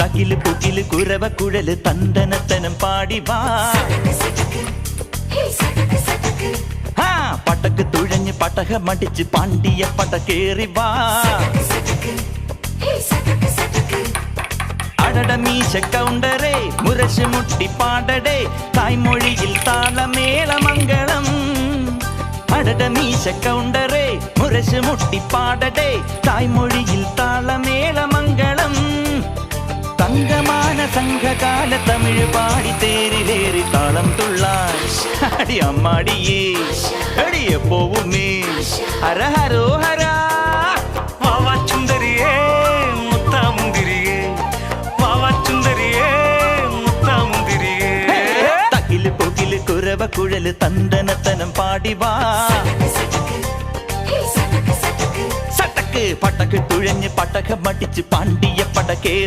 തകില് പുകില് കുരവ കുഴല് തന്തനത്തനം പാടി വാ. പടക്ക് തുഴഞ്ഞ് പടക മടിച്ച് പാണ്ടിയ പട കേറി വാ. അടട മീശ കൗണ്ടറേ മുരശ് മുട്ടി പാടടേ തായ്മൊഴിയിൽ താളമേളമംഗളം. അടട മീശ കൗണ്ടറേ മുരശ് മുട്ടി പാടടേ തായ്മൊഴിയിൽ താളമേളമംഗളം. തങ്കമാന സംഘകാല തമിഴ് പാടി തേരിലേറി താളം തുള്ളാൻ അടി അമ്മാടിയേ അടിയ പോവുമേ ഹര ഹരോ ഹരാ. വാവാ ചുന്ദരിയേ മുത്താമുന്തിരിയേ വാവാ ചുന്ദരിയേ മുത്താമുന്തിരിയേ. തകില് പുകില് കുരവ കുഴല് തന്തനത്തനം പാടി വാ. സട്ടക്ക് പടക്ക് തുഴഞ്ഞ് പടക മടിച്ച് പാണ്ടിയ പട കേറി